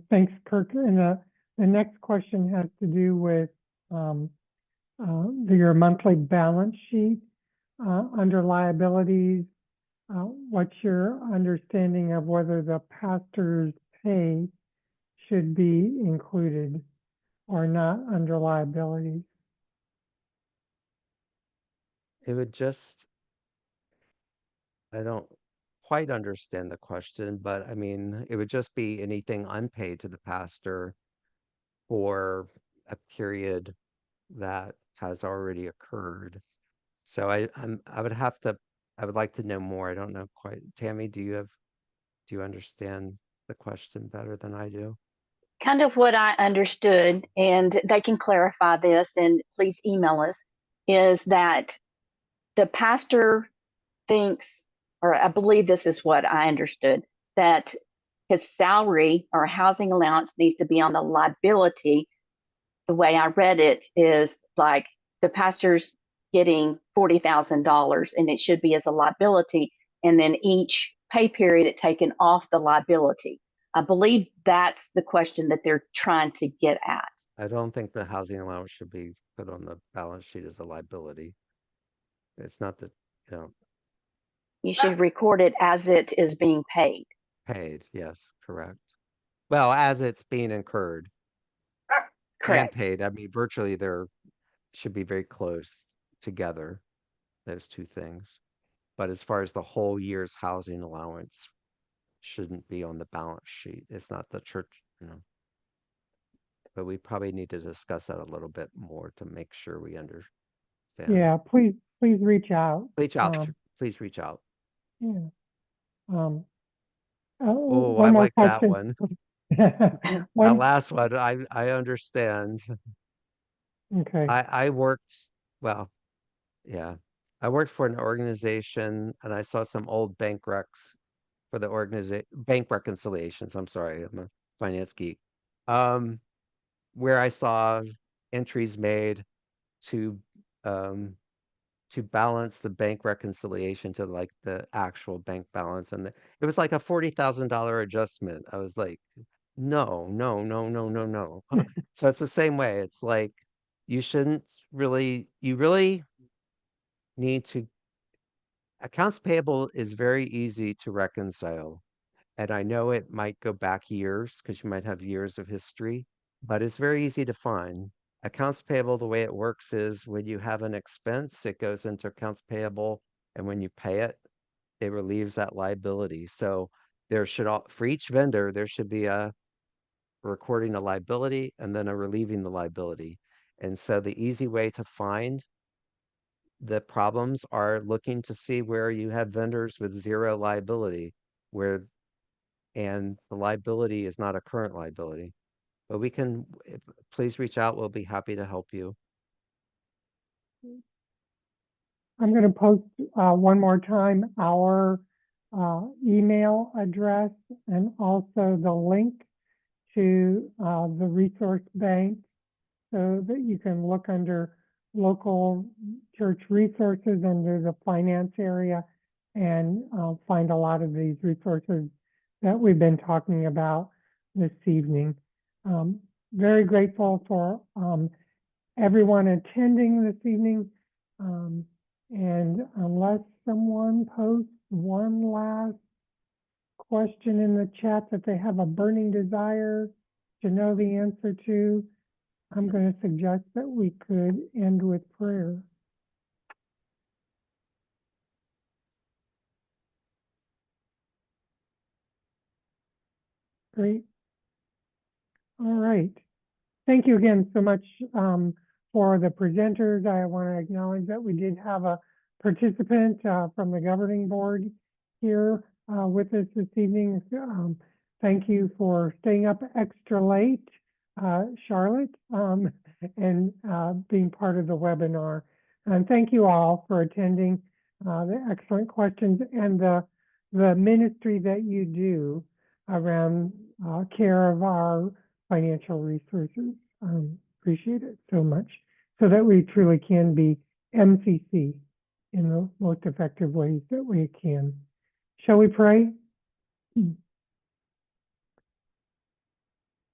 Thanks, Kirk. And the next question has to do with your monthly balance sheet under liabilities. What's your understanding of whether the pastor's pay should be included or not under liabilities? It would I don't quite understand the question, but I mean, it would just be anything unpaid to the pastor for a period that has already occurred. So I would like to know more. I don't know quite. Tammy, do you understand the question better than I do? Kind of what I understood, and they can clarify this, and please email us, is that the pastor thinks, or I believe this is what I understood, that his salary or housing allowance needs to be on the liability. The way I read it is like the pastor's getting $40,000 and it should be as a liability, and then each pay period it's taken off the liability. I believe that's the question that they're trying to get at. I don't think the housing allowance should be put on the balance sheet as a liability. It's not that, You should record it as it is being paid. paid. Yes, correct. Well, as it's being incurred and Correct. paid. I mean, virtually there should be very close together, those two things. But as far as the whole year's housing allowance shouldn't be on the balance sheet. It's not the church, but we probably need to discuss that a little bit more to make sure we understand. Yeah, please reach out. Please reach out. Yeah. Oh, One I more like that question. one. That last one, I understand. Okay. I worked, well, yeah. I worked for an organization and I saw some old bank recs for the bank reconciliations. I'm sorry, I'm a finance geek. Where I saw entries made to balance the bank reconciliation to like the actual bank balance, and it was like a $40,000 adjustment. I was like, no, no, no, no, no, no. So it's the same way. It's like you really need to. Accounts payable is very easy to reconcile. And I know it might go back years because you might have years of history, but it's very easy to find. Accounts payable, the way it works is when you have an expense, it goes into accounts payable, and when you pay it, it relieves that liability. So for each vendor, there should be a recording a liability and then a relieving the liability. And so the easy way to find the problems are looking to see where you have vendors with zero liability, and the liability is not a current liability. But please reach out. We'll be happy to help you. I'm going to post one more time our email address and also the link to the resource bank so that you can look under local church resources under the finance area and find a lot of these resources that we've been talking about this evening. Very grateful for everyone attending this evening. And unless someone posts one last question in the chat that they have a burning desire to know the answer to, I'm going to suggest that we could end with prayer. Great. All right. Thank you again so much for the presenters. I want to acknowledge that we did have a participant from the governing board here with us this evening. Thank you for staying up extra late, Charlotte, and being part of the webinar. And thank you all for attending, the excellent questions and the ministry that you do around care of our financial resources. Appreciate it so much, so that we truly can be MCC in the most effective ways that we can. Shall we pray?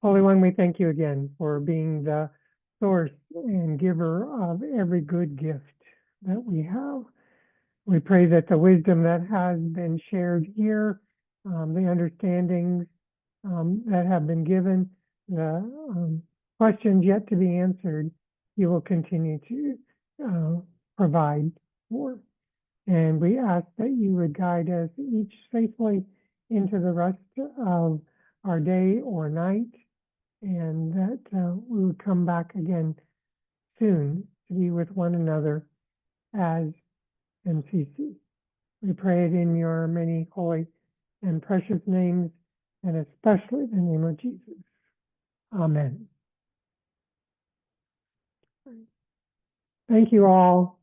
Holy One, we thank you again for being the source and giver of every good gift that we have. We pray that the wisdom that has been shared here, the understandings that have been given, the questions yet to be answered, you will continue to provide for. And we ask that you would guide us each safely into the rest of our day or night, and that we would come back again soon to be with one another as MCC. We pray it in your many holy and precious names, and especially the name of Jesus. Amen. Thank you all.